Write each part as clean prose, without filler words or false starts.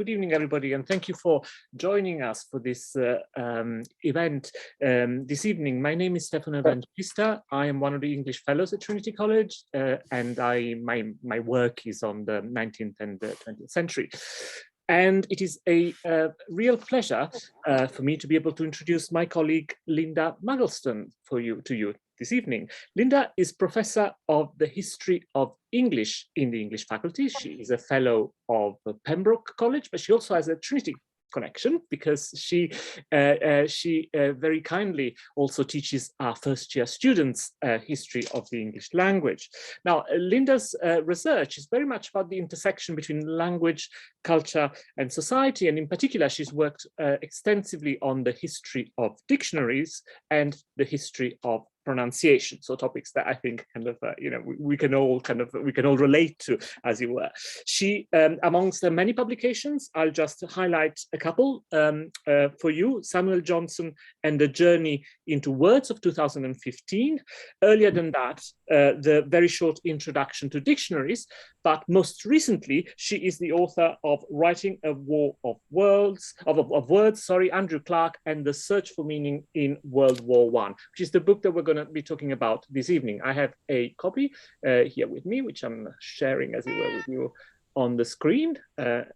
Good evening, everybody, and thank you for joining us for this event this evening. My name is Stefano Evangelista. I am one of the English Fellows at Trinity College, and my work is on the 19th and 20th century. And it is a real pleasure for me to be able to introduce my colleague, Lynda Mugglestone, to you this evening. Lynda is Professor of the History of English in the English faculty. She is a Fellow of Pembroke College, but she also has a Trinity connection because she very kindly also teaches our first-year students history of the English language. Now, Lynda's research is very much about the intersection between language, culture, and society, and in particular, she's worked extensively on the history of dictionaries and the history of pronunciation, so topics that I think kind of we can all relate to, as it were. She, amongst the many publications, I'll just highlight a couple for you: Samuel Johnson and the Journey into Words of 2015. Earlier than that, the very short introduction to dictionaries. But most recently, she is the author of Writing a War of Words, Andrew Clark and the Search for Meaning in World War I, which is the book that we're going to be talking about this evening. I have a copy here with me, which I'm sharing, as it were, with you on the screen. Here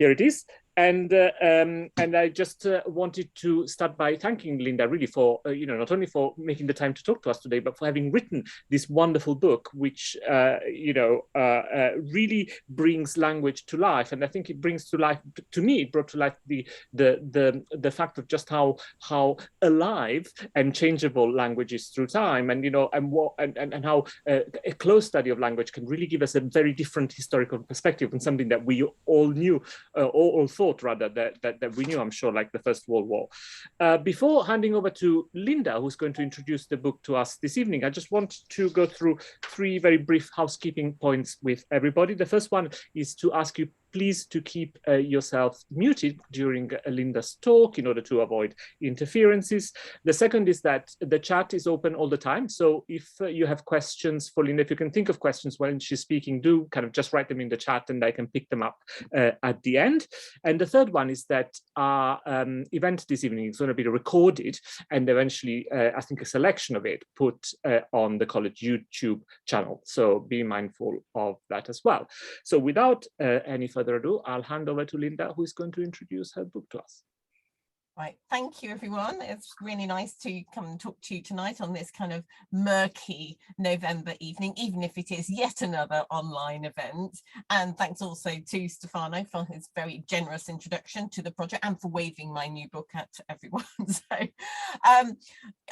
it is. And I just wanted to start by thanking Lynda really for not only for making the time to talk to us today, but for having written this wonderful book, which really brings language to life. And I think it brings to life, to me, it brought to life the fact of just how alive and changeable language is through time, and and how a close study of language can really give us a very different historical perspective on something that we all knew, all thought rather that we knew, I'm sure, like the First World War. Before handing over to Lynda, who's going to introduce the book to us this evening, I just want to go through three very brief housekeeping points with everybody. The first one is to ask you please to keep yourself muted during Lynda's talk in order to avoid interferences. The second is that the chat is open all the time. So if you have questions for Lynda, if you can think of questions when she's speaking, do kind of just write them in the chat and I can pick them up at the end. And the third one is that our event this evening is going to be recorded and eventually, I think, a selection of it put on the college YouTube channel. So be mindful of that as well. So without any further ado, I'll hand over to Lynda, who is going to introduce her book to us. Right, thank you everyone. It's really nice to come and talk to you tonight on this kind of murky November evening, even if it is yet another online event. And thanks also to Stefano for his very generous introduction to the project and for waving my new book at everyone. So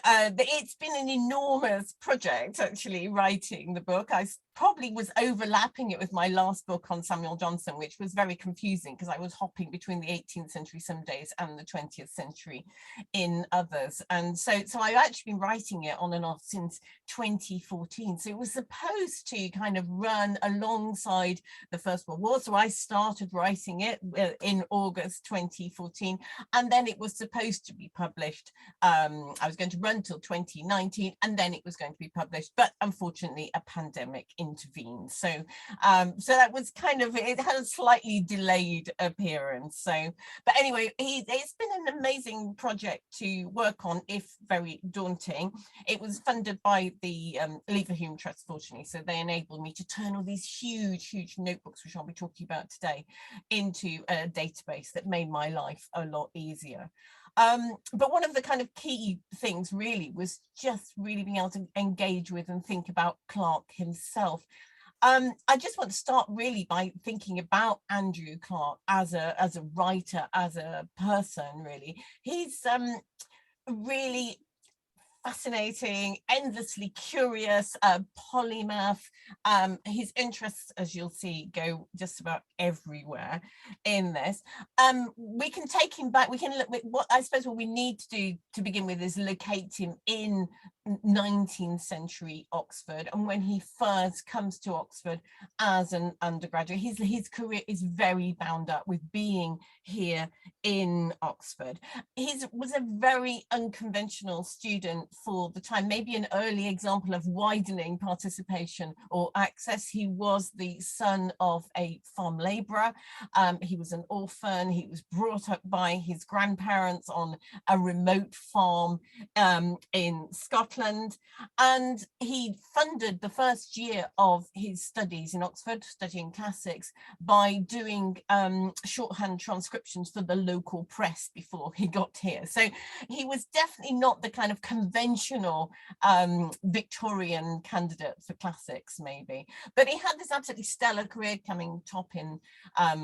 it's been an enormous project, actually, writing the book. I probably was overlapping it with my last book on Samuel Johnson, which was very confusing because I was hopping between the 18th century some days and the 20th century in others. And so I've actually been writing it on and off since 2014. So it was supposed to kind of run alongside the First World War. So I started writing it in August 2014, and then it was supposed to be published. I was going to run till 2019, and then it was going to be published. But unfortunately, a pandemic intervened. So that was kind of, it had a slightly delayed appearance. So, but anyway, it's been an amazing project to work on, if very daunting. It was funded by the Leverhulme Trust, fortunately, so they enabled me to turn all these huge notebooks, which I'll be talking about today, into a database that made my life a lot easier. But one of the kind of key things really was just really being able to engage with and think about Clark himself. I just want to start really by thinking about Andrew Clark as a writer, as a person, really. He's really fascinating, endlessly curious, polymath. His interests, as you'll see, go just about everywhere in this. We can take him back. We can look at what we need to do to begin with is locate him in 19th century Oxford, and when he first comes to Oxford as an undergraduate, his career is very bound up with being here in Oxford. He was a very unconventional student for the time, maybe an early example of widening participation or access. He was the son of a farm labourer. He was an orphan. He was brought up by his grandparents on a remote farm in Scotland, and he funded the first year of his studies in Oxford, studying classics, by doing shorthand transcriptions for the local press before he got here. So he was definitely not the kind of conventional Victorian candidate for classics, maybe, but he had this absolutely stellar career, coming top in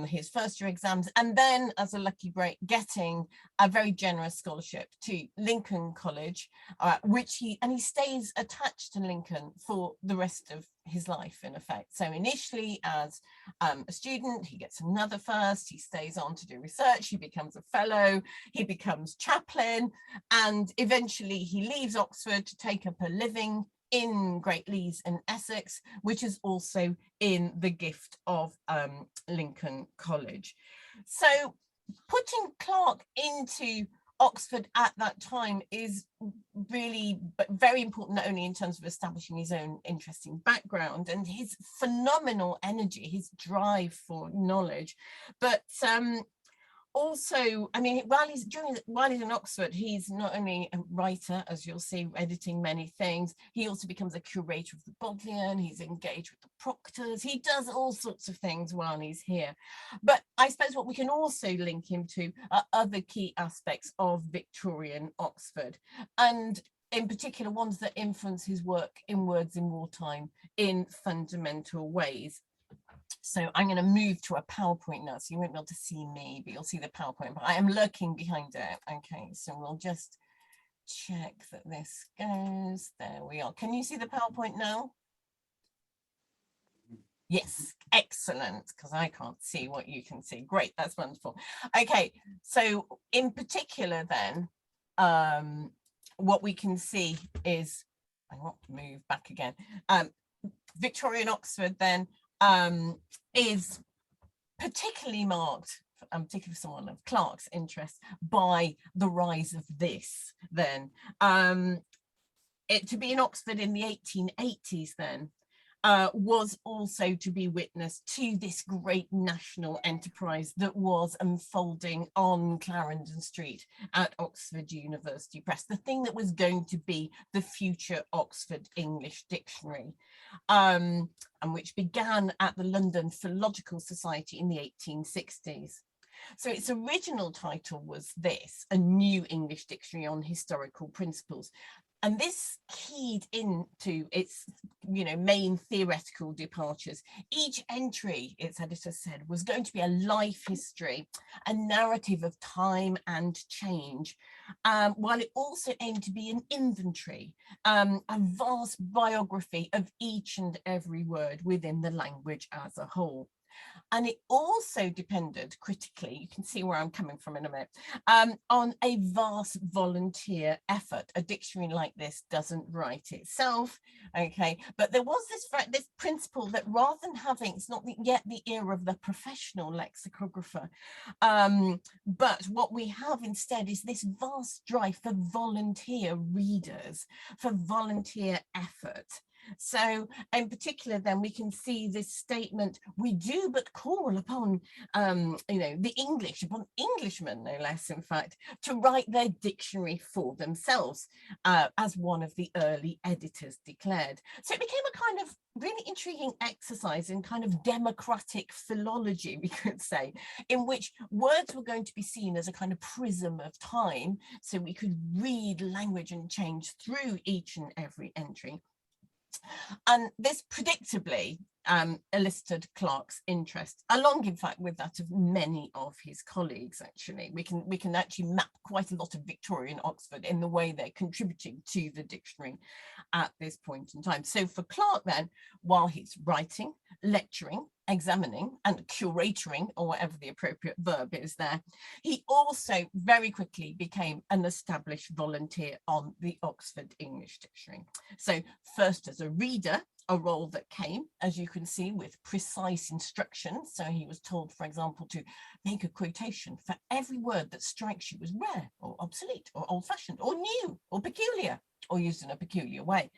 his first year exams, and then as a lucky break getting a very generous scholarship to Lincoln College, which he stays attached to Lincoln for the rest of his life, in effect. So initially as a student, he gets another first, he stays on to do research, he becomes a fellow, he becomes chaplain, and eventually he leaves Oxford to take up a living in Great Leys in Essex, which is also in the gift of Lincoln College. So putting Clarke into Oxford at that time is really very important, not only in terms of establishing his own interesting background and his phenomenal energy, his drive for knowledge, but also, I mean, while he's in Oxford, he's not only a writer, as you'll see, editing many things, he also becomes a curator of the Bodleian, he's engaged with the proctors, he does all sorts of things while he's here. But I suppose what we can also link him to are other key aspects of Victorian Oxford, and in particular ones that influence his work in Words in Wartime in fundamental ways. So I'm going to move to a PowerPoint now, so you won't be able to see me, but you'll see the PowerPoint, but I am lurking behind it. Okay, so we'll just check that this goes. There we are. Can you see the PowerPoint now? Yes, excellent, because I can't see what you can see. Great, that's wonderful. Okay, so in particular then, what we can see is, I want to move back again, Victorian Oxford then, is particularly marked, particularly for someone of Clarke's interest, by the rise of this then. To be in Oxford in the 1880s then was also to be witness to this great national enterprise that was unfolding on Clarendon Street at Oxford University Press, the thing that was going to be the future Oxford English Dictionary, and which began at the London Philological Society in the 1860s. So its original title was this, A New English Dictionary on Historical Principles. And this keyed into its, main theoretical departures. Each entry, its editor said, was going to be a life history, a narrative of time and change, while it also aimed to be an inventory, a vast biography of each and every word within the language as a whole. And it also depended critically, you can see where I'm coming from in a minute, on a vast volunteer effort. A dictionary like this doesn't write itself, okay? But there was this principle that rather than having, it's not yet the era of the professional lexicographer, but what we have instead is this vast drive for volunteer readers, for volunteer effort. So in particular, then we can see this statement, we do but call upon, the English, upon Englishmen, no less, in fact, to write their dictionary for themselves, as one of the early editors declared. So it became a kind of really intriguing exercise in kind of democratic philology, we could say, in which words were going to be seen as a kind of prism of time, so we could read language and change through each and every entry. And this predictably elicited Clarke's interest, along in fact with that of many of his colleagues. Actually, we can actually map quite a lot of Victorian Oxford in the way they're contributing to the dictionary at this point in time. So for Clarke then, while he's writing, lecturing, examining and curatoring, or whatever the appropriate verb is there, he also very quickly became an established volunteer on the Oxford English Dictionary. So first as a reader, a role that came, as you can see, with precise instructions. So he was told, for example, to make a quotation for every word that strikes you as rare or obsolete or old-fashioned or new or peculiar or used in a peculiar way.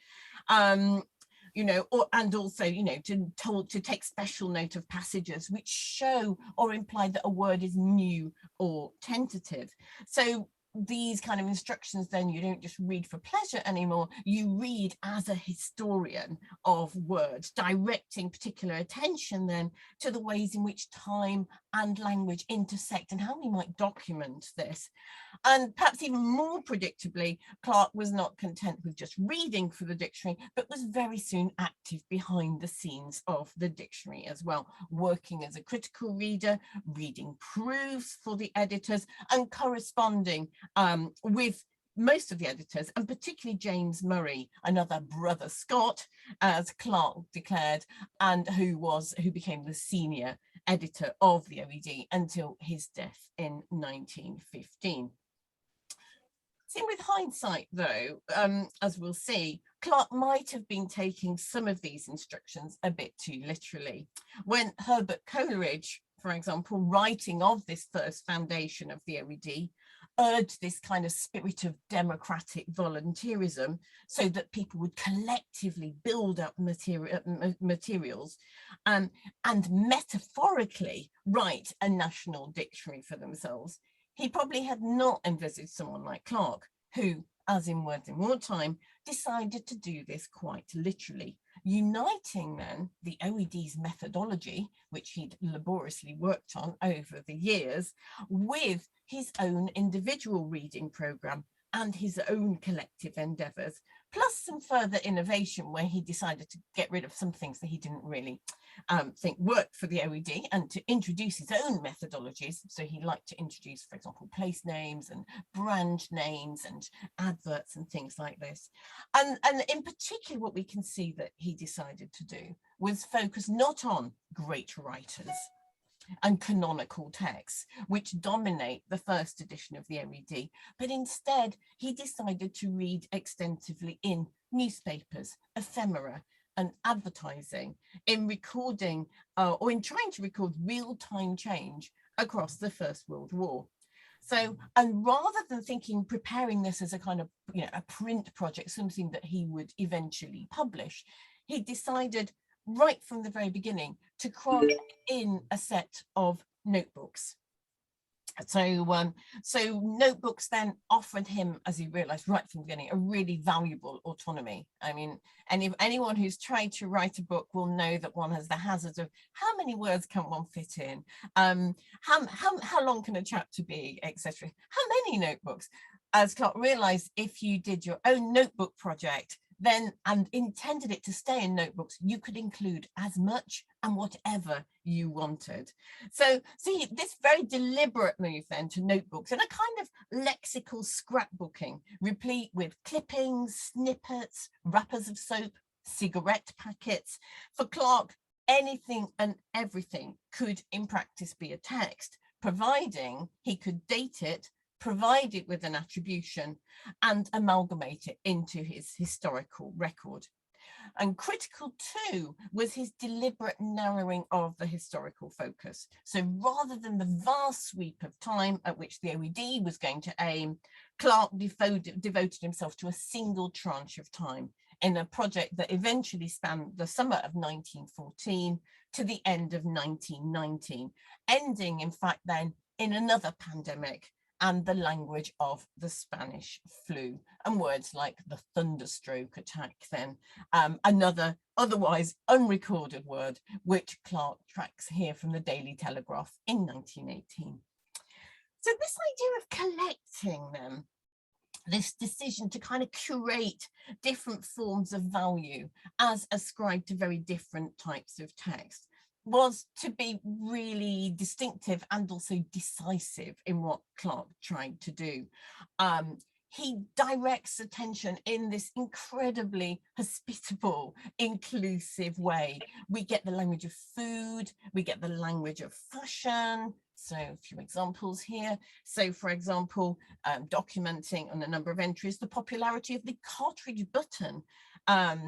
You know, and also, you know, to take special note of passages which show or imply that a word is new or tentative. So these kind of instructions, then you don't just read for pleasure anymore, you read as a historian of words, directing particular attention then to the ways in which time and language intersect and how we might document this. And perhaps even more predictably, Clarke was not content with just reading for the dictionary, but was very soon active behind the scenes of the dictionary as well, working as a critical reader, reading proofs for the editors, and corresponding with most of the editors, and particularly James Murray, another brother Scott, as Clarke declared, and who became the senior editor of the OED until his death in 1915. Seen with hindsight, though, as we'll see, Clarke might have been taking some of these instructions a bit too literally. When Herbert Coleridge, for example, writing of this first foundation of the OED, urged this kind of spirit of democratic volunteerism so that people would collectively build up materials and metaphorically write a national dictionary for themselves. He probably had not envisaged someone like Clarke, who, as in Words in Wartime, decided to do this quite literally, uniting then the OED's methodology, which he'd laboriously worked on over the years, with his own individual reading programme and his own collective endeavours, plus some further innovation where he decided to get rid of some things that he didn't really think worked for the OED and to introduce his own methodologies. So he liked to introduce, for example, place names and brand names and adverts and things like this. And in particular, what we can see that he decided to do was focus not on great writers and canonical texts, which dominate the first edition of the OED, but instead he decided to read extensively in newspapers, ephemera, and advertising, in recording or in trying to record real-time change across the First World War. So, and rather than preparing this as a kind of, you know, a print project, something that he would eventually publish, he decided right from the very beginning to craft in a set of notebooks. So notebooks then offered him, as he realized right from the beginning, a really valuable autonomy. I mean, anyone who's tried to write a book will know that one has the hazards of how many words can one fit in, how long can a chapter be, etc. How many notebooks? As Clarke realized, if you did your own notebook project, then, and intended it to stay in notebooks, you could include as much and whatever you wanted. So see, this very deliberate move then to notebooks and a kind of lexical scrapbooking, replete with clippings, snippets, wrappers of soap, cigarette packets. For Clarke, anything and everything could in practice be a text, providing he could date it, provide it with an attribution, and amalgamate it into his historical record. And critical too was his deliberate narrowing of the historical focus. So rather than the vast sweep of time at which the OED was going to aim, Clarke devoted himself to a single tranche of time in a project that eventually spanned the summer of 1914 to the end of 1919, ending in fact then in another pandemic and the language of the Spanish flu, and words like the thunderstroke attack then, another otherwise unrecorded word, which Clarke tracks here from the Daily Telegraph in 1918. So this idea of collecting them, this decision to kind of curate different forms of value as ascribed to very different types of text, was to be really distinctive and also decisive in what Clarke tried to do. He directs attention in this incredibly hospitable, inclusive way. We get the language of food, we get the language of fashion. So a few examples here. So for example, documenting on a number of entries, the popularity of the cartridge button as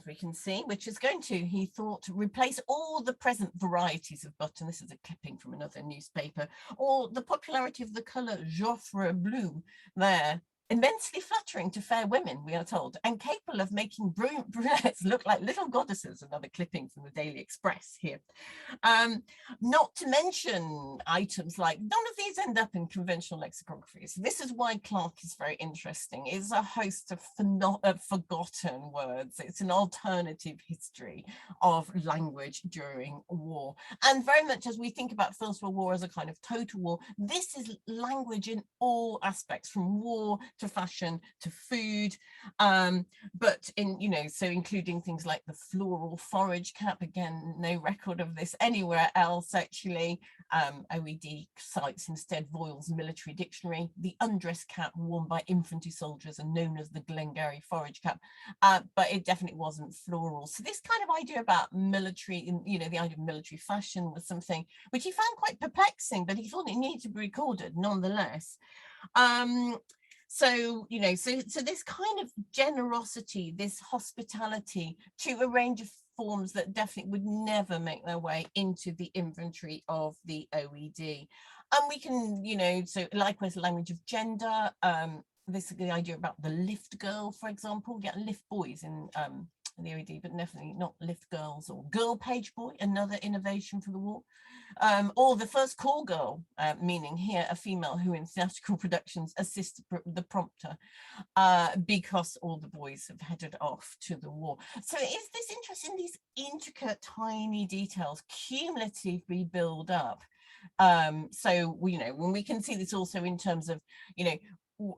we can see, which is going to, he thought, replace all the present varieties of button. This is a clipping from another newspaper, or the popularity of the colour Joffre blue there. Immensely flattering to fair women, we are told, and capable of making brunettes look like little goddesses. Another clipping from the Daily Express here. Not to mention items like, none of these end up in conventional lexicography. So this is why Clark is very interesting. It's a host of forgotten words. It's an alternative history of language during war. And very much as we think about First World War as a kind of total war, this is language in all aspects, from war to fashion to food, but in, you know, so including things like the floral forage cap. Again, no record of this anywhere else actually. OED cites instead Voil's military dictionary, the undress cap worn by infantry soldiers and known as the Glengarry forage cap, but it definitely wasn't floral. So this kind of idea about military, you know, the idea of military fashion was something which he found quite perplexing, but he thought it needed to be recorded nonetheless. So, you know, so this kind of generosity, this hospitality to a range of forms that definitely would never make their way into the inventory of the OED. And we can, you know, so likewise, language of gender, this is the idea about the lift girl, for example, yeah, lift boys in the OED, but definitely not lift girls, or girl page boy, another innovation for the war. Or the first call girl, meaning here a female who in theatrical productions assists the prompter, because all the boys have headed off to the war. So is this interest in these intricate, tiny details cumulatively build up? So, you know, when we can see this also in terms of, you know,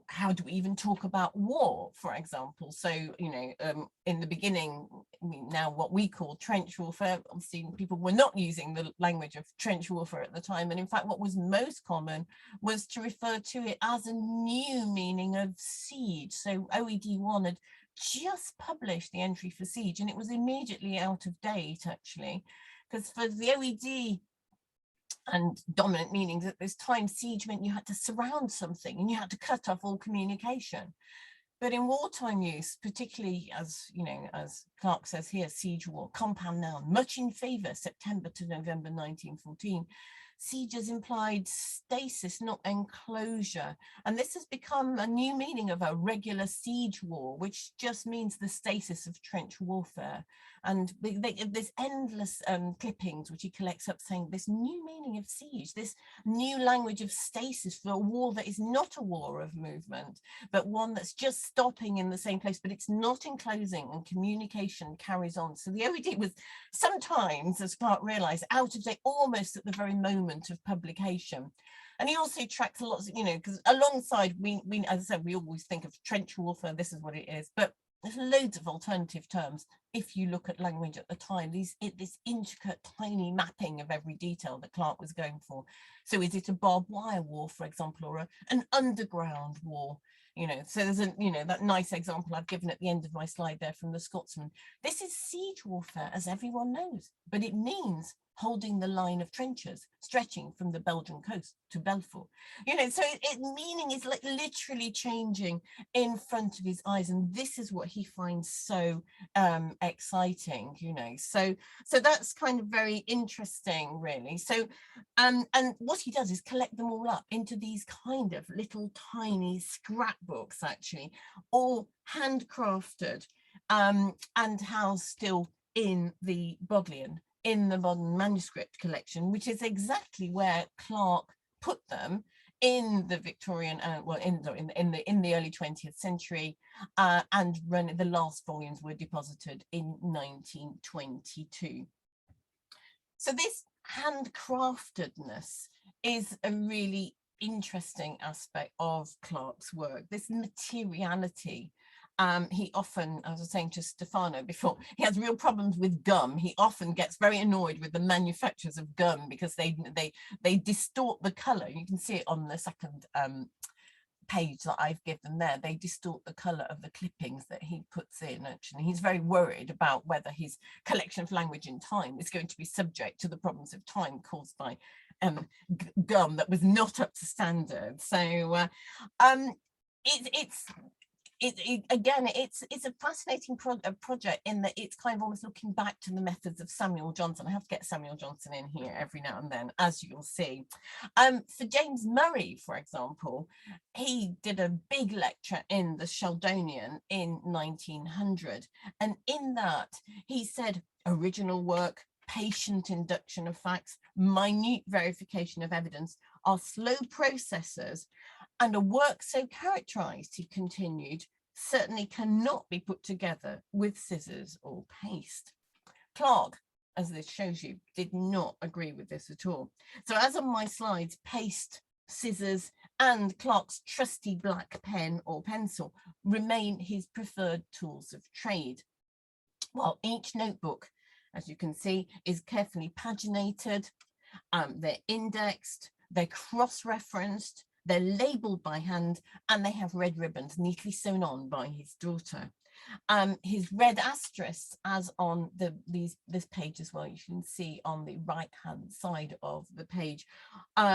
how do we even talk about war, for example? So, you know, in the beginning, I mean, now what we call trench warfare, obviously people were not using the language of trench warfare at the time. And in fact, what was most common was to refer to it as a new meaning of siege. So OED1 had just published the entry for siege, and it was immediately out of date, actually, because for the OED and dominant meanings at this time, siege meant you had to surround something and you had to cut off all communication. But in wartime use, particularly, as you know, as Clark says here, siege war, compound noun, much in favor, September to November 1914. Sieges implied stasis, not enclosure. And this has become a new meaning of a regular siege war, which just means the stasis of trench warfare. And there's endless clippings which he collects up saying this new meaning of siege, this new language of stasis for a war that is not a war of movement, but one that's just stopping in the same place, but it's not enclosing, and communication carries on. So the OED was sometimes, as Clark realized, out of date almost at the very moment of publication. And he also tracks a lot of, you know, because alongside we as I said, we always think of trench warfare, this is what it is, but there's loads of alternative terms if you look at language at the time, this intricate tiny mapping of every detail that Clark was going for. So is it a barbed wire war, for example, or an underground war? You know, so there's a, you know, that nice example I've given at the end of my slide there from the Scotsman. This is siege warfare, as everyone knows, but it means holding the line of trenches stretching from the Belgian coast to Belfort. You know, so meaning is like literally changing in front of his eyes, and this is what he finds so exciting, you know. So that's kind of very interesting, really. So and what he does is collect them all up into these kind of little tiny scrapbooks, actually, all handcrafted and housed still in the Bodleian, in the modern manuscript collection, which is exactly where Clark put them in the Victorian, well, in the early 20th century, and the last volumes were deposited in 1922. So this handcraftedness is a really interesting aspect of Clark's work, this materiality. He often, as I was saying to Stefano before, he has real problems with gum. He often gets very annoyed with the manufacturers of gum because they distort the color. You can see it on the second page that I've given there. They distort the color of the clippings that he puts in. Actually, he's very worried about whether his collection of language in time is going to be subject to the problems of time caused by gum that was not up to standard. So again, it's a fascinating project in that it's kind of almost looking back to the methods of Samuel Johnson. I have to get Samuel Johnson in here every now and then, as you'll see. For James Murray, for example, he did a big lecture in the Sheldonian in 1900, and in that he said original work, patient induction of facts, minute verification of evidence are slow processes, and a work so characterized, he continued, certainly cannot be put together with scissors or paste. Clarke, as this shows you, did not agree with this at all. So as on my slides, paste, scissors, and Clarke's trusty black pen or pencil remain his preferred tools of trade. While each notebook, as you can see, is carefully paginated, they're indexed, they're cross-referenced, they're labeled by hand, and they have red ribbons neatly sewn on by his daughter. His red asterisks, as on this page as well, you can see on the right-hand side of the page,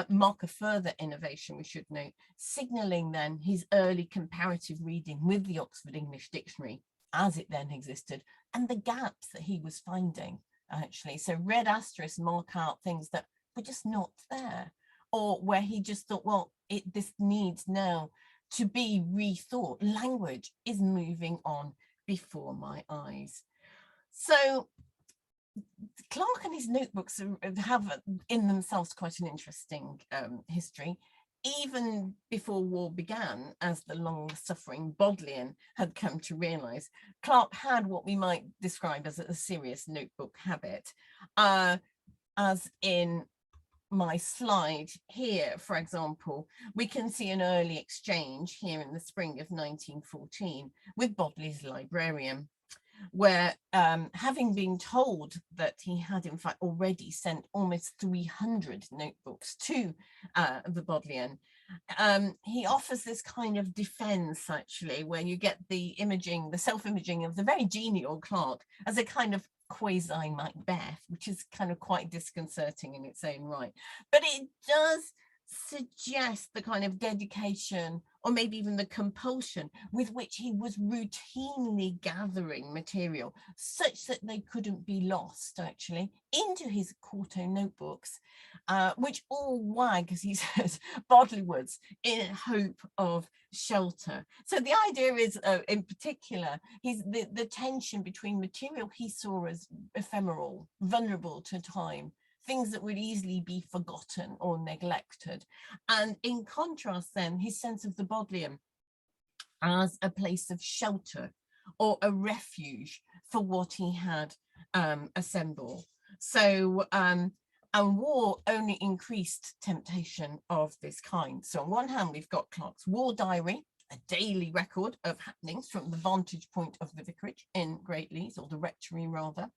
mark a further innovation, we should note, signalling then his early comparative reading with the Oxford English Dictionary as it then existed, and the gaps that he was finding, actually. So red asterisks mark out things that were just not there, or where he just thought, well, this needs now to be rethought. Language is moving on before my eyes. So Clarke and his notebooks have in themselves quite an interesting history. Even before war began, as the long-suffering Bodleian had come to realise, Clarke had what we might describe as a serious notebook habit, as in my slide here, for example, we can see an early exchange here in the spring of 1914 with Bodlei's librarian, where having been told that he had in fact already sent almost 300 notebooks to the Bodleian, he offers this kind of defense, actually, where you get the imaging, the self-imaging of the very genial Clarke as a kind of quasi-Macbeth, which is kind of quite disconcerting in its own right. But it does suggest the kind of dedication, or maybe even the compulsion, with which he was routinely gathering material such that they couldn't be lost, actually, into his quarto notebooks, which all wag, as he says, bodleiwards in hope of shelter. So the idea is, in particular, the tension between material he saw as ephemeral, vulnerable to time, things that would easily be forgotten or neglected. And in contrast, then, his sense of the Bodleian as a place of shelter or a refuge for what he had assembled. So, and war only increased temptation of this kind. So on one hand, we've got Clarke's war diary, a daily record of happenings from the vantage point of the vicarage in Great Leys, or the rectory rather,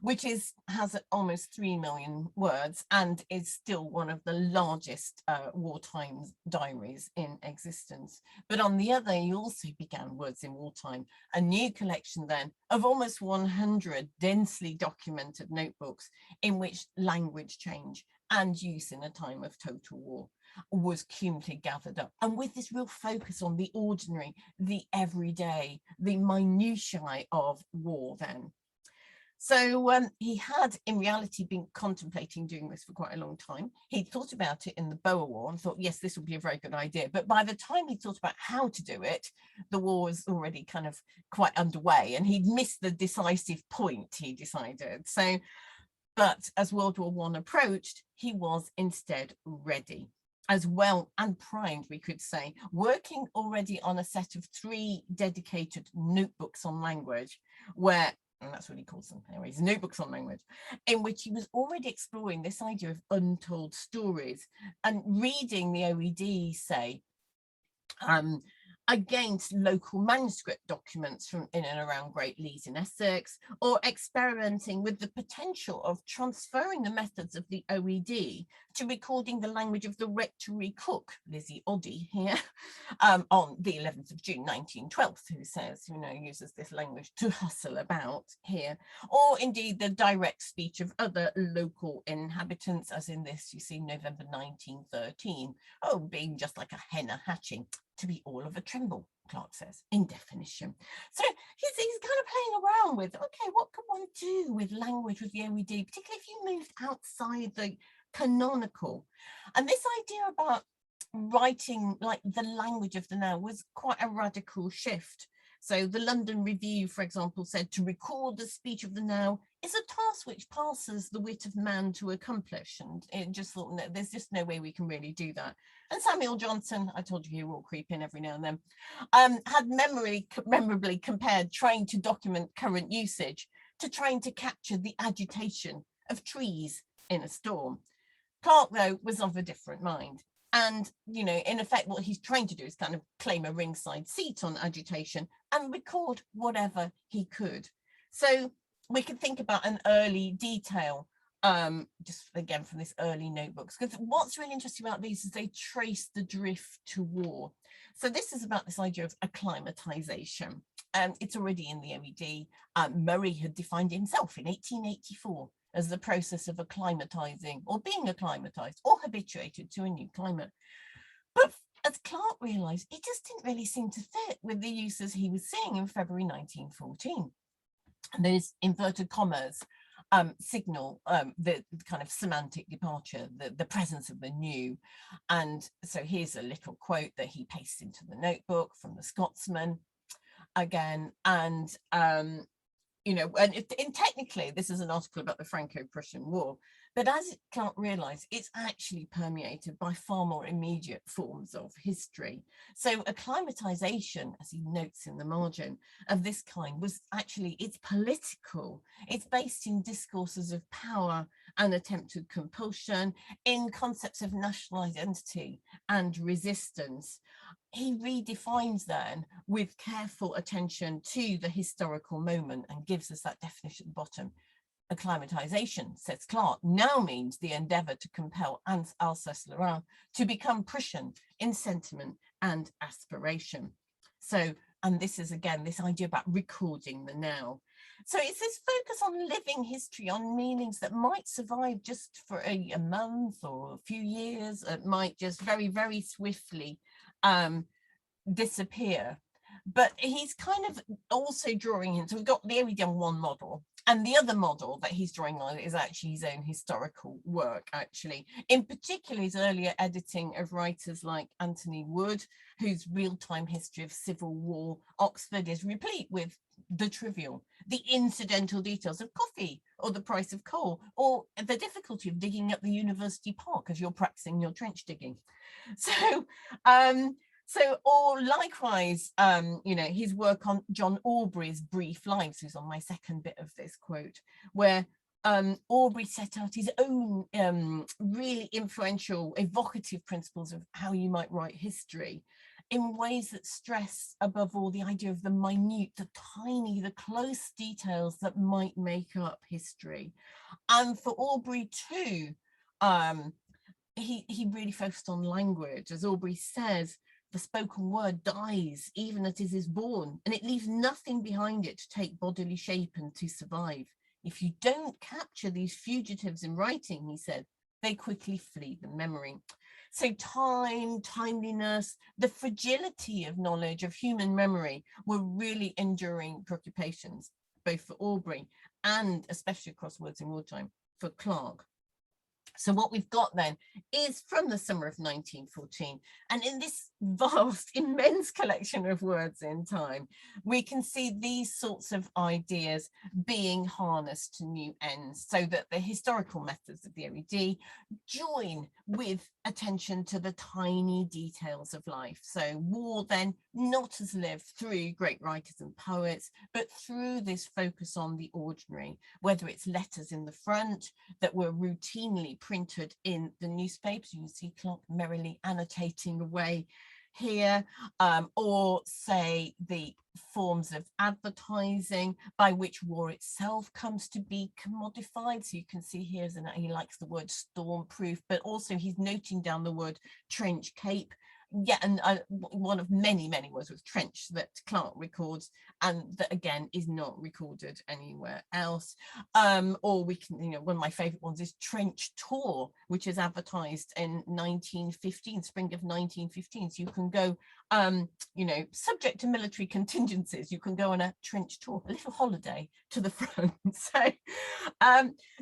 which has almost 3 million words and is still one of the largest wartime diaries in existence. But on the other, he also began Words in Wartime, a new collection then of almost 100 densely documented notebooks in which language change and use in a time of total war was cumulatively gathered up, and with this real focus on the ordinary, the everyday, the minutiae of war then. So he had in reality been contemplating doing this for quite a long time. He'd thought about it in the Boer War and thought, yes, this would be a very good idea. But by the time he thought about how to do it, the war was already kind of quite underway, and he'd missed the decisive point, he decided. So, but as World War I approached, he was instead ready, as well and primed, we could say, working already on a set of 3 dedicated notebooks on language, where, and that's what he calls them anyways, notebooks on language, in which he was already exploring this idea of untold stories and reading the OED, say, against local manuscript documents from in and around Great Leys in Essex, or experimenting with the potential of transferring the methods of the OED to recording the language of the rectory cook, Lizzie Oddie here, on the 11th of June 1912, who says, uses this language to hustle about here, or indeed the direct speech of other local inhabitants, as in this, you see, November 1913, being just like a hen hatching, to be all of a tremble, Clarke says, in definition. So he's kind of playing around with, okay, what can one do with language with the OED, particularly if you moved outside the canonical. And this idea about writing like the language of the now was quite a radical shift. So the London Review, for example, said to record the speech of the now is a task which passes the wit of man to accomplish. And it just thought, no, there's just no way we can really do that. And Samuel Johnson, I told you he will creep in every now and then, had memorably compared trying to document current usage to trying to capture the agitation of trees in a storm. Clarke, though, was of a different mind. And, you know, in effect, what he's trying to do is kind of claim a ringside seat on agitation and record whatever he could. So we can think about an early detail, just again from this early notebooks, because what's really interesting about these is they trace the drift to war. So this is about this idea of acclimatization. It's already in the OED. Murray had defined himself in 1884 as the process of acclimatizing or being acclimatized or habituated to a new climate. But as Clarke realized, it just didn't really seem to fit with the uses he was seeing in February 1914. And those inverted commas signal the kind of semantic departure, the presence of the new. And so here's a little quote that he pastes into the notebook from the Scotsman again. And you know, and technically this is an article about the Franco-Prussian War, but as Clarke realized, it's actually permeated by far more immediate forms of history. So acclimatization, as he notes in the margin, of this kind was actually, it's political. It's based in discourses of power and attempted compulsion, in concepts of national identity and resistance. He redefines then with careful attention to the historical moment and gives us that definition at the bottom. Acclimatization, says Clarke, now means the endeavor to compel Alsace-Lorraine to become Prussian in sentiment and aspiration. So, and this is again, this idea about recording the now. So it's this focus on living history, on meanings that might survive just for a month or a few years. It might just very, very swiftly disappear. But he's kind of also drawing in, so we've got the OED on one model, and the other model that he's drawing on is actually his own historical work, actually. In particular, his earlier editing of writers like Anthony Wood, whose real-time history of Civil War Oxford is replete with the trivial, the incidental details of coffee or the price of coal, or the difficulty of digging up the university park as you're practicing your trench digging. Or likewise, you know, his work on John Aubrey's Brief Lives, who's on my second bit of this quote, where Aubrey set out his own really influential, evocative principles of how you might write history in ways that stress, above all, the idea of the minute, the tiny, the close details that might make up history. And for Aubrey too, he really focused on language. As Aubrey says, the spoken word dies even as it is born, and it leaves nothing behind it to take bodily shape and to survive. If you don't capture these fugitives in writing, he said, they quickly flee the memory. So time, timeliness, the fragility of knowledge, of human memory, were really enduring preoccupations, both for Aubrey and especially across Words in Wartime for Clarke. So what we've got then is from the summer of 1914, and in this vast, immense collection of words in time, we can see these sorts of ideas being harnessed to new ends, so that the historical methods of the OED join with attention to the tiny details of life. So war then not as lived through great writers and poets, but through this focus on the ordinary, whether it's letters in the front that were routinely printed in the newspapers. You can see Clarke merrily annotating away here, or say the forms of advertising by which war itself comes to be commodified. So you can see here, he likes the word stormproof, but also he's noting down the word trench cape yeah, and one of many words was trench that Clarke records, and that again is not recorded anywhere else. Or we can, you know, one of my favorite ones is Trench Tour, which is advertised in 1915, spring of 1915. So you can go, you know, subject to military contingencies, you can go on a trench tour, a little holiday to the front.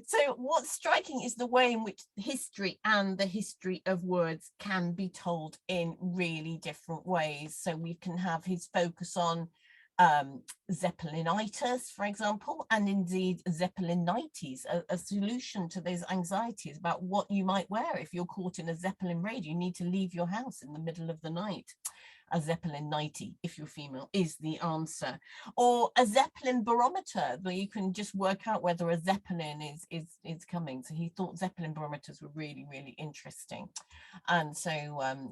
So what's striking is the way in which history and the history of words can be told in really different ways. So we can have his focus on Zeppelinitis, for example, and indeed Zeppelinitis, a solution to those anxieties about what you might wear if you're caught in a Zeppelin raid. You need to leave your house in the middle of the night. A Zeppelin 90, if you're female, is the answer. Or a Zeppelin barometer, where you can just work out whether a Zeppelin is coming. So he thought Zeppelin barometers were really interesting. And so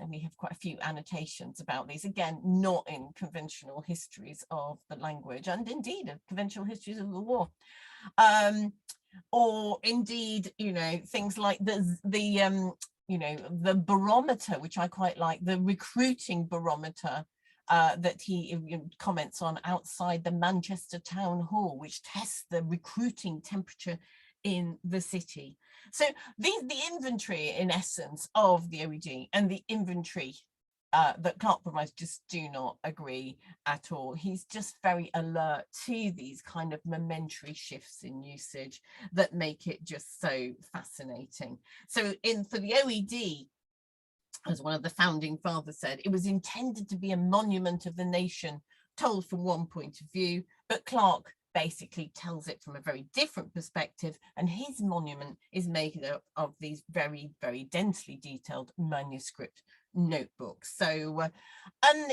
we have quite a few annotations about these, again, not in conventional histories of the language, and indeed of conventional histories of the war. Or indeed, you know, things like you know, the barometer, which I quite like, the recruiting barometer that he comments on outside the Manchester Town Hall, which tests the recruiting temperature in the city. So the inventory, in essence, of the OED and the inventory that Clarke provides just do not agree at all. He's just very alert to these kind of momentary shifts in usage that make it just so fascinating. So for the OED, as one of the founding fathers said, it was intended to be a monument of the nation told from one point of view, but Clarke basically tells it from a very different perspective, and his monument is made up of these very densely detailed manuscript notebooks. So and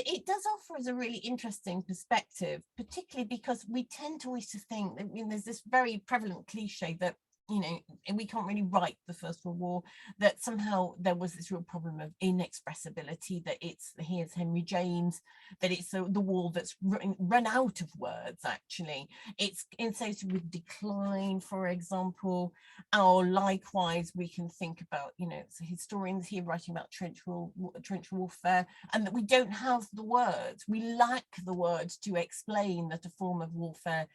it does offer us a really interesting perspective, particularly because we tend to always to think that, you know, there's this very prevalent cliche that, you know, and we can't really write the First World War, that somehow there was this real problem of inexpressibility, that here's Henry James, that it's the war that's run out of words. Actually, it's associated with decline, for example, or likewise we can think about, you know, so historians here writing about trench warfare, and that we don't have the words, we lack the words to explain that a form of warfare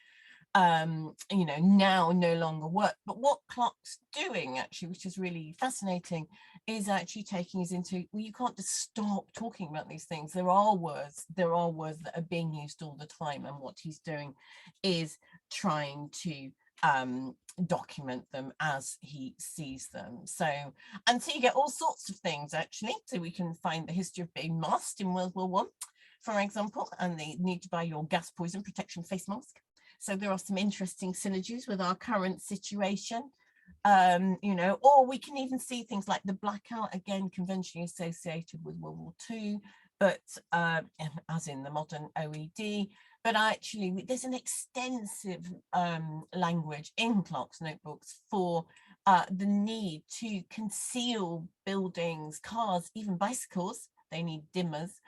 you know, now no longer work. But what Clarke's doing, actually, which is really fascinating, is actually taking us into, well, you can't just stop talking about these things. There are words that are being used all the time, and what he's doing is trying to document them as he sees them. So you get all sorts of things, actually. So we can find the history of being masked in World War I, for example, and the need to buy your gas poison protection face mask. So there are some interesting synergies with our current situation, you know, or we can even see things like the blackout, again, conventionally associated with World War II, but as in the modern OED. But actually, there's an extensive language in Clarke's notebooks for the need to conceal buildings, cars, even bicycles. They need dimmers,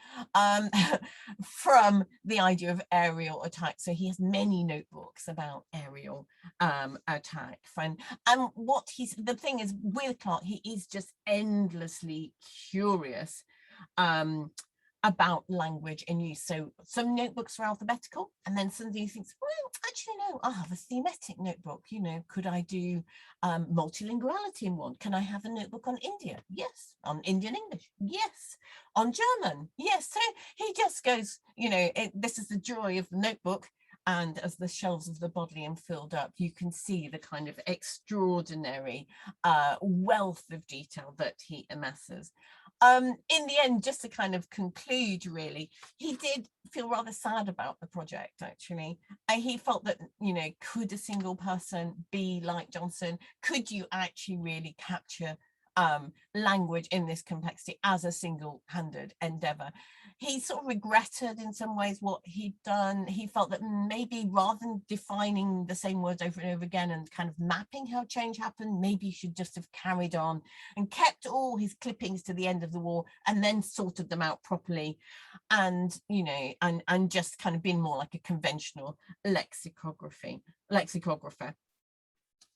from the idea of aerial attack. So he has many notebooks about aerial attack. And the thing is with Clarke, he is just endlessly curious about language and use. So some notebooks are alphabetical, and then somebody thinks, well, actually no, I'll have a thematic notebook. You know, could I do multilinguality in one? Can I have a notebook on India? Yes. On Indian English? Yes. On German? Yes. So he just goes, you know, this is the joy of the notebook. And as the shelves of the bodleian filled up, you can see the kind of extraordinary wealth of detail that he amasses. In the end, just to kind of conclude, really, he did feel rather sad about the project, actually. He felt that, you know, could a single person be like Johnson? Could you actually really capture language in this complexity as a single-handed endeavor? He sort of regretted in some ways what he'd done. He felt that maybe rather than defining the same words over and over again and kind of mapping how change happened, maybe he should just have carried on and kept all his clippings to the end of the war and then sorted them out properly, and, you know, and just kind of been more like a conventional lexicographer.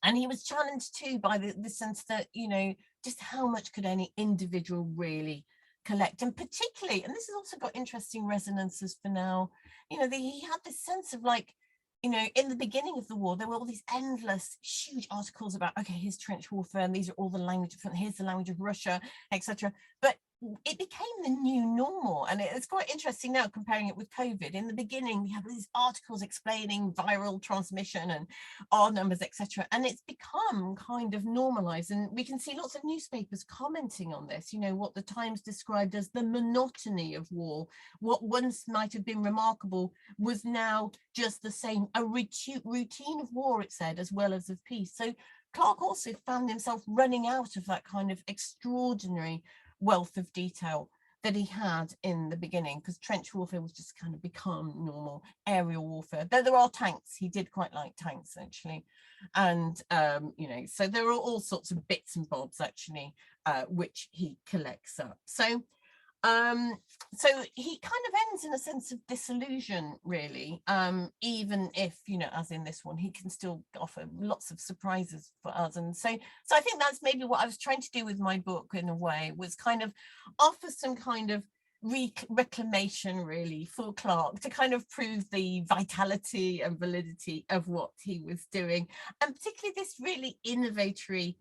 And he was challenged too by the sense that, you know, just how much could any individual really collect, and particularly, and this has also got interesting resonances for now, you know, he had this sense of like, you know, in the beginning of the war, there were all these endless, huge articles about, okay, here's trench warfare, and these are all the language, here's the language of Russia, etc. But it became the new normal, and it's quite interesting now comparing it with COVID. In the beginning, we had these articles explaining viral transmission and R numbers, etc., and it's become kind of normalized, and we can see lots of newspapers commenting on this. You know, what the Times described as the monotony of war. What once might have been remarkable was now just the same, a routine of war, it said, as well as of peace. So Clarke also found himself running out of that kind of extraordinary wealth of detail that he had in the beginning, because trench warfare was just kind of become normal. Aerial warfare, though there are tanks, he did quite like tanks actually, and you know, so there are all sorts of bits and bobs actually which he collects up. So he kind of ends in a sense of disillusion, really, even if, you know, as in this one, he can still offer lots of surprises for us. And so I think that's maybe what I was trying to do with my book, in a way, was kind of offer some kind of reclamation, really, for Clarke, to kind of prove the vitality and validity of what he was doing, and particularly this really innovatory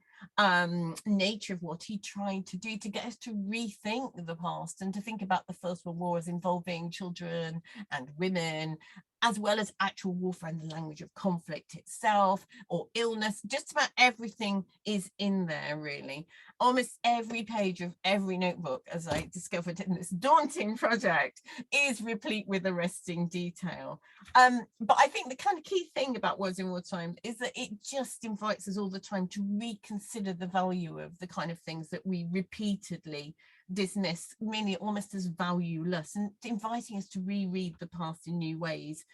nature of what he tried to do, to get us to rethink the past and to think about the First World War as involving children and women, as well as actual warfare and the language of conflict itself, or illness. Just about everything is in there, really. Almost every page of every notebook, as I discovered in this daunting project, is replete with arresting detail. But I think the kind of key thing about Words in Wartime is that it just invites us all the time to reconsider the value of the kind of things that we repeatedly dismiss, really almost as valueless, and inviting us to reread the past in new ways.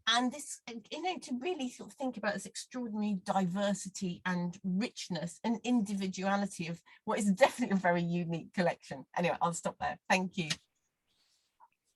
And this, you know, to really sort of think about this extraordinary diversity and richness and individuality of what is definitely a very unique collection. Anyway, I'll stop there. Thank you.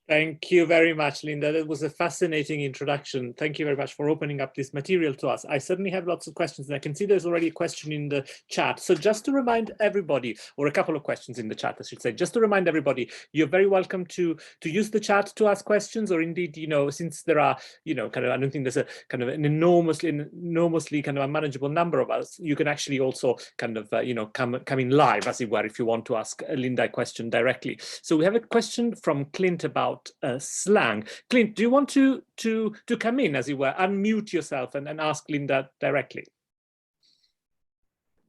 Thank you very much, Lynda. That was a fascinating introduction. Thank you very much for opening up this material to us. I certainly have lots of questions, and I can see there's already a question in the chat. So just to remind everybody, or a couple of questions in the chat, I should say, just to remind everybody, you're very welcome to use the chat to ask questions, or indeed, you know, since there are, you know, kind of, I don't think there's a kind of an enormously kind of unmanageable number of us, you can actually also kind of, you know, come in live, as it were, if you want to ask Lynda a question directly. So we have a question from Clint about slang. Clint, do you want to come in, as it were, unmute yourself and ask Lynda directly?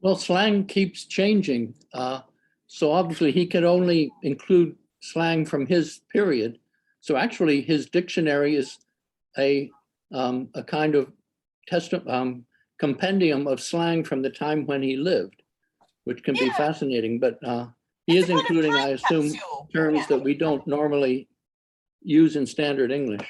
Well, slang keeps changing, so obviously he could only include slang from his period. So actually, his dictionary is a kind of compendium of slang from the time when he lived, which can be fascinating. But he is including, I assume, terms that we don't normally use in standard English.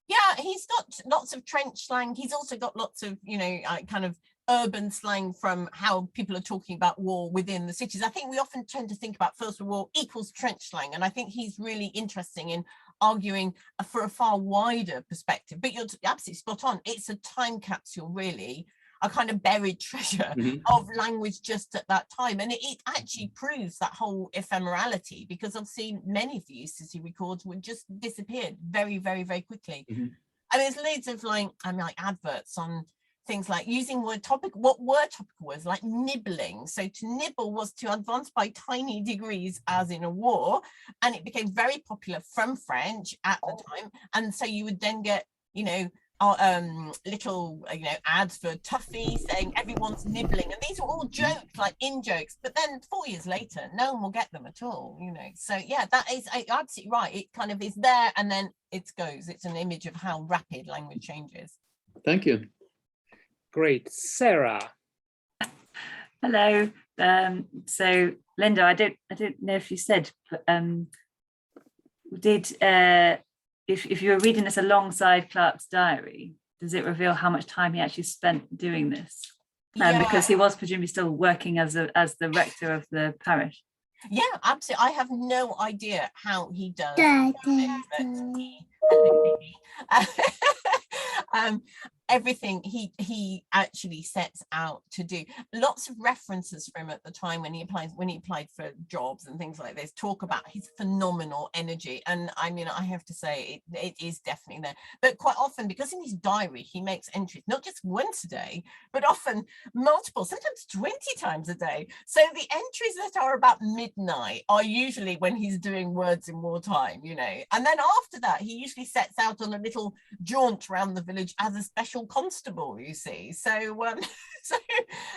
Yeah, he's got lots of trench slang. He's also got lots of, you know, kind of urban slang from how people are talking about war within the cities. I think we often tend to think about First World War equals trench slang, and I think he's really interesting in arguing for a far wider perspective. But you're absolutely spot on. It's a time capsule, really, a kind of buried treasure of language just at that time. And it actually proves that whole ephemerality, because I've seen many of the uses he records would just disappeared very, very, very quickly. And there's loads of like adverts on things like using what were topical words, like nibbling. So to nibble was to advance by tiny degrees, as in a war, and it became very popular from French at the time. And so you would then get, you know, little, you know, ads for Tuffy saying everyone's nibbling, and these are all jokes, like in jokes, but then 4 years later no one will get them at all, you know. So yeah, that is absolutely right. It kind of is there and then it goes. It's an image of how rapid language changes. Thank you. Great. Sarah. Hello. So Lynda, I don't know if you said, but if you were reading this alongside Clarke's diary, does it reveal how much time he actually spent doing this? Because he was presumably still working as the rector of the parish. Yeah, absolutely. I have no idea how he does. everything he actually sets out to do. Lots of references for him at the time when he applied for jobs and things like this talk about his phenomenal energy, and I mean, I have to say it is definitely there. But quite often, because in his diary he makes entries not just once a day, but often multiple, sometimes 20 times a day. So the entries that are about midnight are usually when he's doing Words in Wartime, you know, and then after that he usually sets out on a little jaunt around the village as a special constable, you see. So so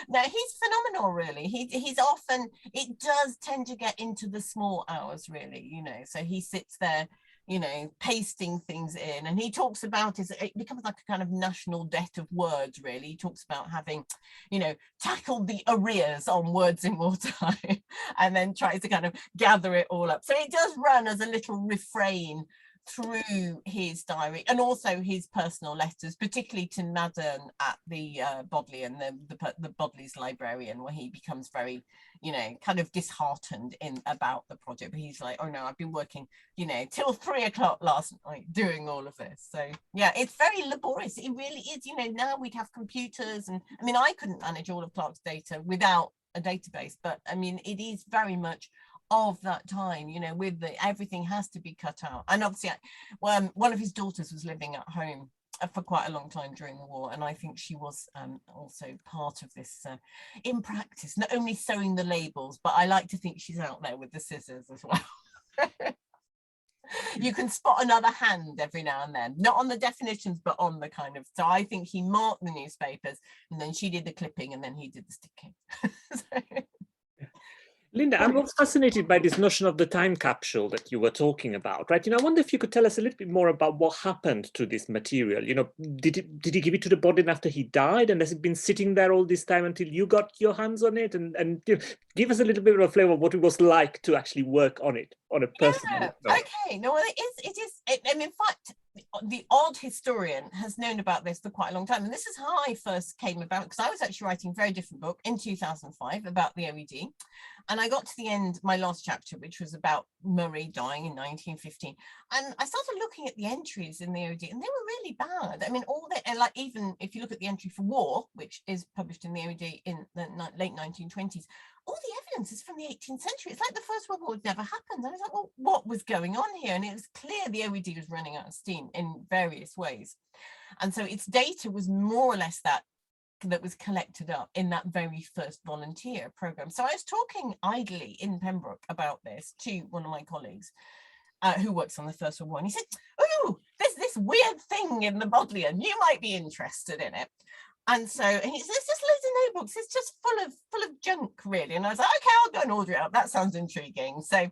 no, he's phenomenal, really. He's often, it does tend to get into the small hours, really, you know. So he sits there, you know, pasting things in, and he talks about it becomes like a kind of national debt of words, really. He talks about having, you know, tackled the arrears on Words in Wartime and then tries to kind of gather it all up. So it does run as a little refrain through his diary, and also his personal letters, particularly to Madden at the Bodleian, the Bodlei's librarian, where he becomes very, you know, kind of disheartened about the project. But he's like, oh no, I've been working, you know, till 3 o'clock last night doing all of this. So yeah, it's very laborious. It really is. You know, now we'd have computers, and I mean, I couldn't manage all of Clark's data without a database, but I mean, it is very much of that time, you know, with everything has to be cut out. And obviously one of his daughters was living at home for quite a long time during the war, and I think she was also part of this in practice, not only sewing the labels, but I like to think she's out there with the scissors as well. You can spot another hand every now and then, not on the definitions, but on the kind of, so I think he marked the newspapers, and then she did the clipping, and then he did the sticking. So, Lynda, I'm also fascinated by this notion of the time capsule that you were talking about, right? You know, I wonder if you could tell us a little bit more about what happened to this material. You know, did he give it to the Bodleian after he died, and has it been sitting there all this time until you got your hands on it? And you know, give us a little bit of a flavor of what it was like to actually work on it on a personal note. Okay, no, well, it is. I mean, in fact, the odd historian has known about this for quite a long time, and this is how I first came about, because I was actually writing a very different book in 2005 about the OED, and I got to the end, my last chapter, which was about Murray dying in 1915, and I started looking at the entries in the OED, and they were really bad. I mean, all the, like, even if you look at the entry for War, which is published in the OED in the late 1920s, all the evidence is from the 18th century. It's like the First World War had never happened. I was like, well, what was going on here? And it was clear the OED was running out of steam in various ways. And so its data was more or less that was collected up in that very first volunteer program. So I was talking idly in Pembroke about this to one of my colleagues who works on the First World War. And he said, oh, there's this weird thing in the Bodleian. You might be interested in it. And so he says, there's just loads of notebooks. It's just full of junk, really. And I was like, okay, I'll go and order it up. That sounds intriguing. So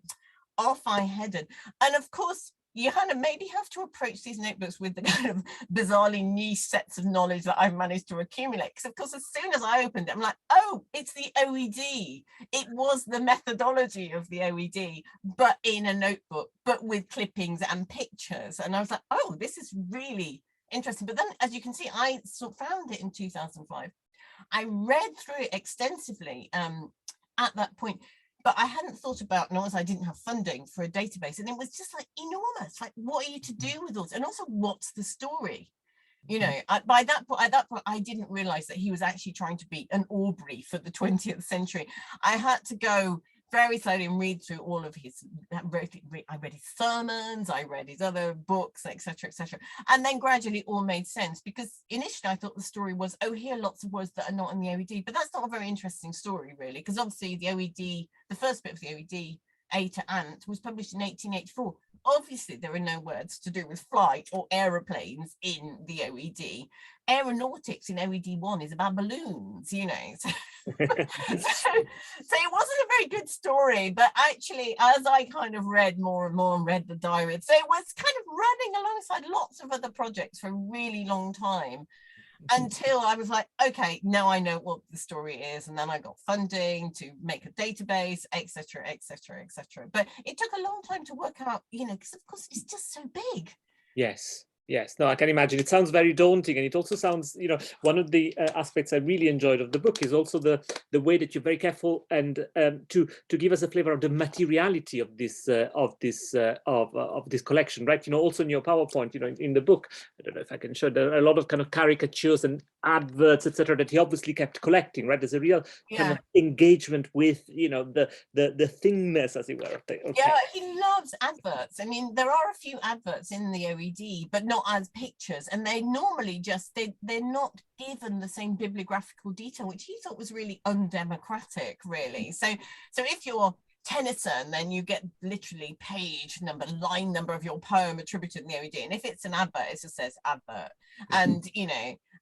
off I headed. And of course, you kind of maybe have to approach these notebooks with the kind of bizarrely niche sets of knowledge that I've managed to accumulate. Because of course, as soon as I opened it, I'm like, oh, it's the OED. It was the methodology of the OED, but in a notebook, but with clippings and pictures. And I was like, oh, this is really interesting. But then, as you can see, I sort of found it in 2005. I read through it extensively at that point, but I hadn't thought about, and also I didn't have funding for a database, and it was just like enormous. Like, what are you to do with all this? And also, what's the story? You know, at that point, I didn't realize that he was actually trying to be an Aubrey for the 20th century. I had to go very slowly and read through all of his, I read his sermons, I read his other books, etc., etc. And then gradually all made sense, because initially I thought the story was, oh, here are lots of words that are not in the OED, but that's not a very interesting story, really, because obviously the OED, the first bit of the OED, A to Ant, was published in 1884. Obviously, there are no words to do with flight or aeroplanes in the OED. Aeronautics in OED 1 is about balloons, you know. So, so it wasn't a very good story, but actually, as I kind of read more and more and read the diary, so it was kind of running alongside lots of other projects for a really long time, until I was like, okay, now I know what the story is. And then I got funding to make a database, etc., etc., etc. But it took a long time to work out, you know, because of course it's just so big. Yes. Yes, no, I can imagine. It sounds very daunting, and it also sounds, one of the aspects I really enjoyed of the book is also the way that you're very careful and to give us a flavor of the materiality of this collection, right? Also in your PowerPoint, in the book, I don't know if I can show, there are a lot of kind of caricatures and adverts, etc., that he obviously kept collecting, right? There's a real kind of engagement with, the thingness, as it were. Okay. Yeah, he loves adverts. I mean, there are a few adverts in the OED, but not as pictures, and they normally they're not given the same bibliographical detail, which he thought was really undemocratic, really. So if you're Tennyson, then you get literally page number, line number of your poem attributed in the OED, and if it's an advert, it just says advert, and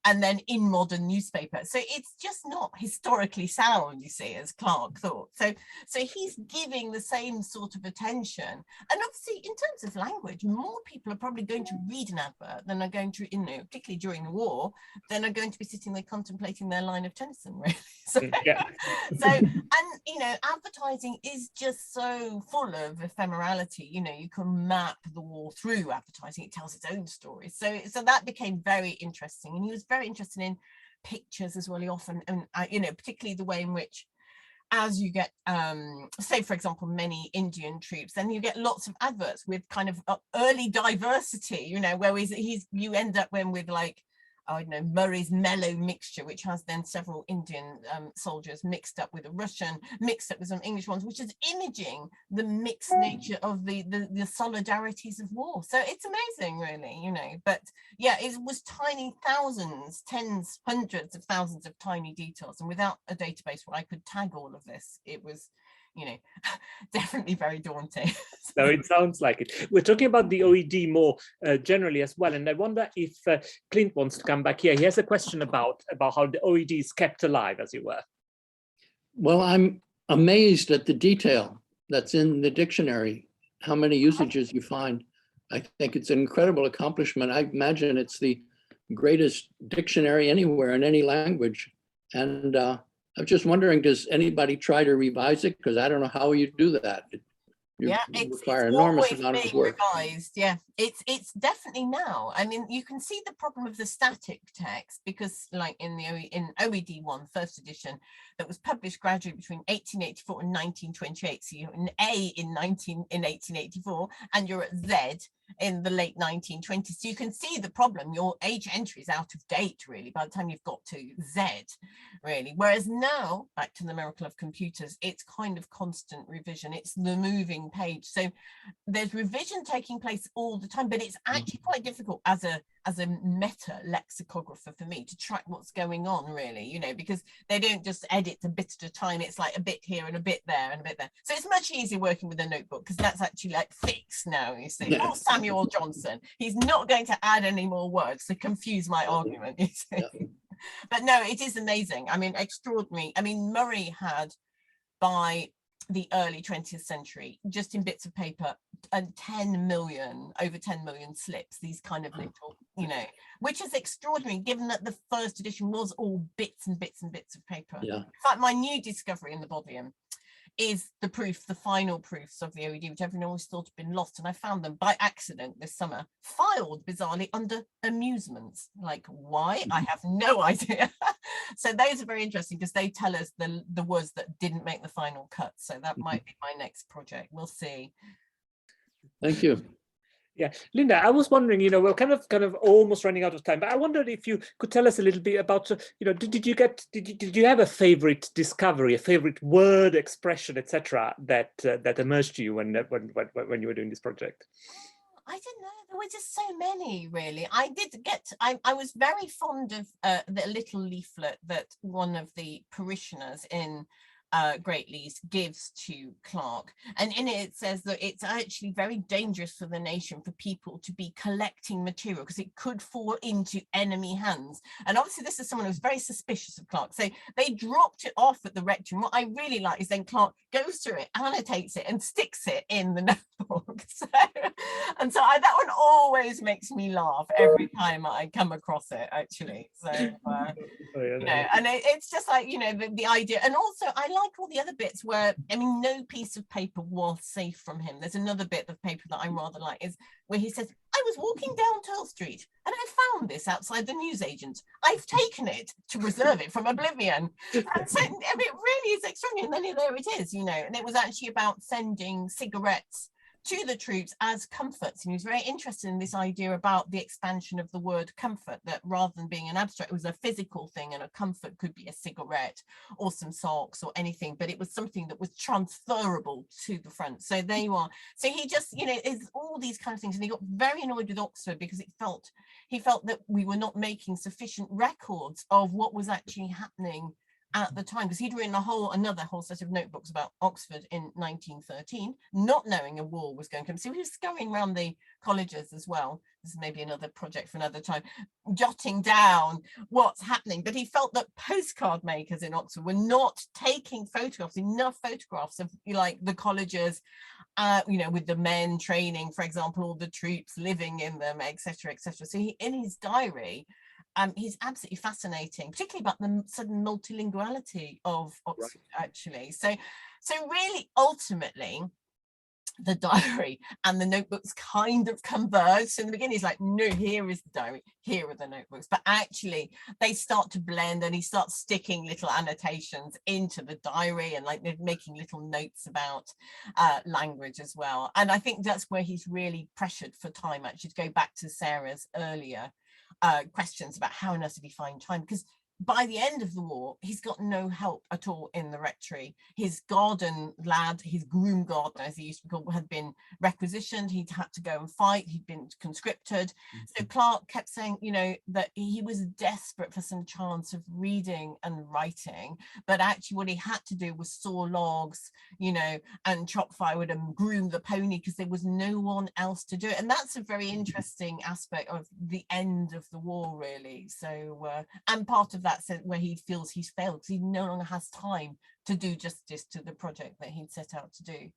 and then in modern newspaper. So it's just not historically sound, you see, as Clarke thought. So he's giving the same sort of attention. And obviously, in terms of language, more people are probably going to read an advert than are going to, particularly during the war, than are going to be sitting there contemplating their line of Tennyson, really. So, and advertising is just so full of ephemerality. You can map the war through advertising. It tells its own story. So that became very interesting, and he was very interested in pictures as well. He often, and particularly the way in which, as you get, say for example, many Indian troops, then you get lots of adverts with kind of early diversity. Where you end up with like, I don't know, Murray's mellow mixture, which has then several Indian soldiers mixed up with a Russian, mixed up with some English ones, which is imaging the mixed nature of the solidarities of war. So it's amazing, really, But yeah, it was tiny thousands, tens, hundreds of thousands of tiny details. And without a database where I could tag all of this, it was, definitely very daunting. No, it sounds like it. We're talking about the OED more generally as well, and I wonder if Clint wants to come back here. He has a question about how the OED is kept alive, as it were. Well, I'm amazed at the detail that's in the dictionary, how many usages you find. I think it's an incredible accomplishment. I imagine it's the greatest dictionary anywhere in any language. And I'm just wondering, does anybody try to revise it? Because I don't know how you do that. It's require enormous amount of work. Revised. Yeah, it's definitely now. I mean, you can see the problem of the static text, because like in OED 1 first edition, that was published gradually between 1884 and 1928. So you're an A in 1884, and you're at Z in the late 1920s. So you can see the problem. Your age entry is out of date, really, by the time you've got to Z, really. Whereas now, back to the miracle of computers, it's kind of constant revision. It's the moving page. So there's revision taking place all the time, but it's actually quite difficult as a meta lexicographer for me to track what's going on, really, because they don't just edit a bit at a time. It's like a bit here and a bit there and a bit there. So it's much easier working with a notebook, because that's actually like fixed now, you see. Or Samuel Johnson, he's not going to add any more words to confuse my argument, you see. But no, it is amazing. I mean, extraordinary. I mean, Murray had, by the early 20th century, just in bits of paper, and over 10 million slips, these kind of little, which is extraordinary, given that the first edition was all bits and bits and bits of paper. In fact, my new discovery in the volume is the final proofs of the OED, which everyone always thought had been lost, and I found them by accident this summer, filed bizarrely under amusements. Like, why? I have no idea. So those are very interesting, because they tell us the words that didn't make the final cut. So that might be my next project. We'll see. Thank you. Yeah, Lynda, I was wondering, we're kind of almost running out of time, but I wondered if you could tell us a little bit about, did you have a favorite discovery, a favorite word, expression, etc., that emerged to you when you were doing this project? I don't know. There were just so many, really. I was very fond of the little leaflet that one of the parishioners in Great Leys gives to Clarke, and in it says that it's actually very dangerous for the nation for people to be collecting material, because it could fall into enemy hands. And obviously this is someone who's very suspicious of Clarke, so they dropped it off at the rectory. And what I really like is then Clarke goes through it, annotates it, and sticks it in the notebook. And so that one always makes me laugh every time I come across it, actually. So, you know, and it's just like, you know, the idea. And also, I like all the other bits where, I mean, no piece of paper was safe from him. There's another bit of paper that I rather like, is where he says, I was walking down Turl Street and I found this outside the newsagent. I've taken it to preserve it from oblivion. And so, I mean, it really is extraordinary. And then there it is, you know, and it was actually about sending cigarettes to the troops as comforts. And he was very interested in this idea about the expansion of the word comfort, that rather than being an abstract, it was a physical thing, and a comfort could be a cigarette or some socks or anything, but it was something that was transferable to the front. So there you are. So he just, you know, is all these kind of things. And he got very annoyed with Oxford because he felt that we were not making sufficient records of what was actually happening at the time, because he'd written another whole set of notebooks about Oxford in 1913, not knowing a war was going to come. So he was going around the colleges as well. This is maybe another project for another time, jotting down what's happening. But he felt that postcard makers in Oxford were not taking enough photographs of, like, the colleges, you know, with the men training, for example, or the troops living in them, etc., etc. So he, in his diary, he's absolutely fascinating, particularly about the sudden multilinguality of Oxford, actually. So really, ultimately, the diary and the notebooks kind of converge. So in the beginning, he's like, no, here is the diary, here are the notebooks. But actually, they start to blend, and he starts sticking little annotations into the diary, and like making little notes about language as well. And I think that's where he's really pressured for time, actually, to go back to Sarah's earlier questions about how on earth did he find time, because by the end of the war, he's got no help at all in the rectory. His garden lad, his groom gardener, as he used to be called, had been requisitioned. He'd had to go and fight. He'd been conscripted. So Clark kept saying, you know, that he was desperate for some chance of reading and writing, but actually what he had to do was saw logs, you know, and chop firewood and groom the pony, because there was no one else to do it. And that's a very interesting aspect of the end of the war, really. So, and part of that sense where he feels he's failed because he no longer has time to do justice to the project that he'd set out to do.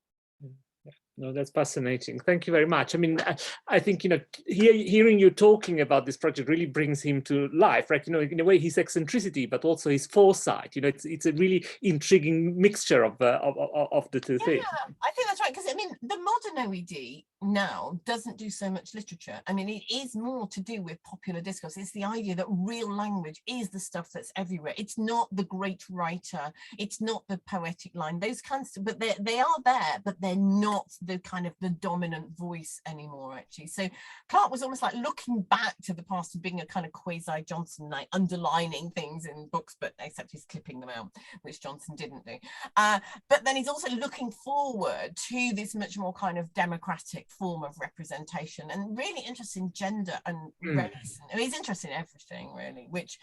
No, that's fascinating. Thank you very much. I mean, I think, you know, hearing you talking about this project really brings him to life, right? You know, in a way, his eccentricity, but also his foresight. You know, it's a really intriguing mixture of the two things. Yeah, I think that's right. Because I mean, the modern OED now doesn't do so much literature. I mean, it is more to do with popular discourse. It's the idea that real language is the stuff that's everywhere. It's not the great writer. It's not the poetic line. Those kinds of, but they are there, but they're not the kind of the dominant voice anymore, actually. So Clark was almost like looking back to the past and being a kind of quasi Johnson, like underlining things in books, but except he's clipping them out, which Johnson didn't do. But then he's also looking forward to this much more kind of democratic form of representation, and really interested in gender and race. I mean, he's interested in everything, really, which,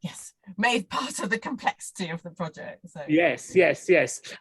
yes, made part of the complexity of the project. So yes.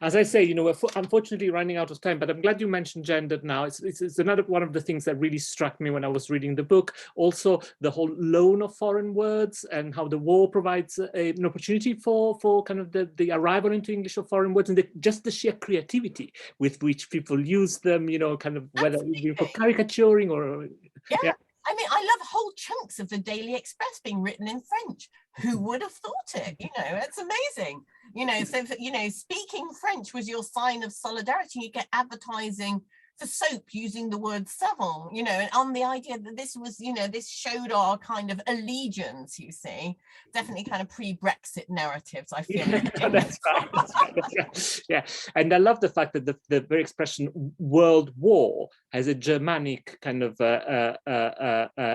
As I say, you know, we're unfortunately running out of time, but I'm glad you mentioned gender now. It's another one of the things that really struck me when I was reading the book. Also, the whole loan of foreign words and how the war provides an opportunity for kind of the arrival into English of foreign words, and just the sheer creativity with which people use them, you know, kind of whether for caricaturing or yeah. I mean, I love whole chunks of the Daily Express being written in French. Who would have thought it? You know, it's amazing. You know, so, you know, speaking French was your sign of solidarity. You get advertising for soap using the word savon, you know, and on the idea that this was, you know, this showed our kind of allegiance, you see, definitely kind of pre-Brexit narratives, I feel. That's right. Yeah, and I love the fact that the very expression world war has a Germanic kind of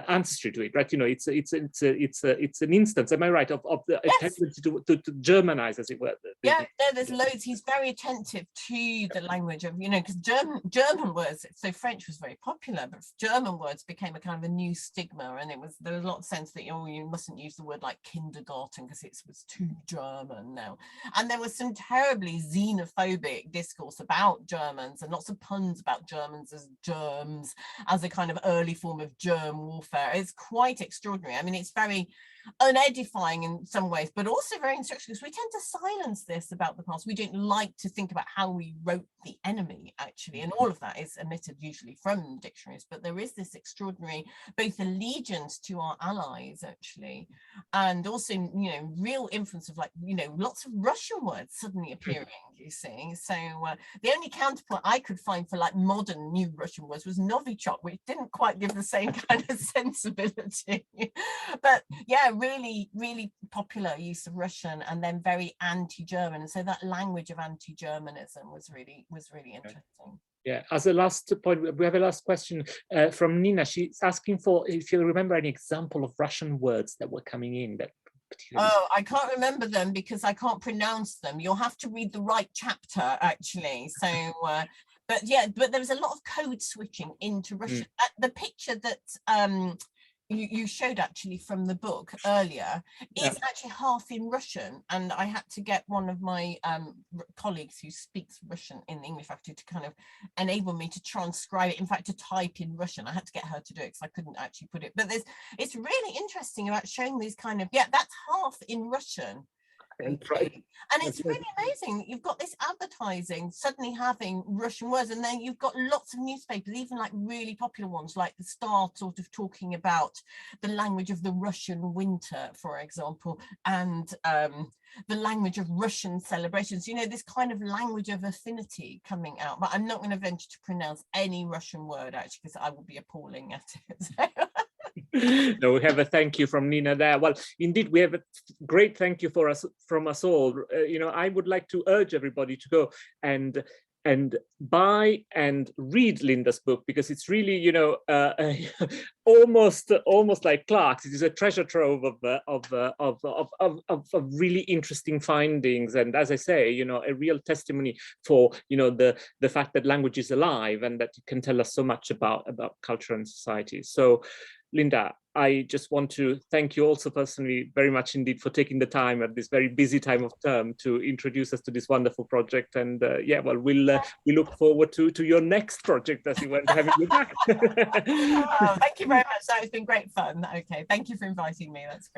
ancestry to it, right? You know, it's an instance, am I right, of the tendency to Germanize, as it were. Yeah, there's loads. He's very attentive to the language of, you know, because German words, so French was very popular, but German words became a kind of a new stigma, and there was a lot of sense that, oh, you mustn't use the word like kindergarten because it was too German now. And there was some terribly xenophobic discourse about Germans, and lots of puns about Germans as germs, as a kind of early form of germ warfare. It's quite extraordinary. I mean, it's very unedifying in some ways, but also very instructional, because we tend to silence this about the past. We don't like to think about how we wrote the enemy, actually, and all of that that is omitted usually from dictionaries, but there is this extraordinary both allegiance to our allies actually, and also, you know, real influence of, like, you know, lots of Russian words suddenly appearing, you see. So the only counterpoint I could find for like modern new Russian words was Novichok, which didn't quite give the same kind of sensibility. But yeah, really, really popular use of Russian, and then very anti-German. And so that language of anti-Germanism was really interesting. Yeah, as a last point, we have a last question from Nina. She's asking for if you remember any example of Russian words that were coming in that particularly. Oh, I can't remember them because I can't pronounce them. You'll have to read the right chapter, actually. So, but yeah, but there was a lot of code switching into Russian. The picture that you showed actually from the book earlier is actually half in Russian, and I had to get one of my colleagues who speaks Russian in the English faculty to kind of enable me to transcribe it, in fact to type in Russian. I had to get her to do it because I couldn't actually put it, but it's really interesting about showing these kind of, that's half in Russian. And it's really amazing that you've got this advertising suddenly having Russian words, and then you've got lots of newspapers, even like really popular ones like the Star, sort of talking about the language of the Russian winter, for example, and the language of Russian celebrations, you know, this kind of language of affinity coming out. But I'm not going to venture to pronounce any Russian word actually, because I will be appalling at it. No, we have a thank you from Nina there. Well, indeed, we have a great thank you from us all. You know, I would like to urge everybody to go and buy and read Lynda's book, because it's really, you know, almost like Clark's. It is a treasure trove of really interesting findings, and as I say, you know, a real testimony for, you know, the fact that language is alive and that it can tell us so much about culture and society. So, Lynda, I just want to thank you also personally very much indeed for taking the time at this very busy time of term to introduce us to this wonderful project. And yeah, well, we look forward to your next project, as you went, having you back. Oh, thank you very much. That has been great fun. Okay, thank you for inviting me. That's great.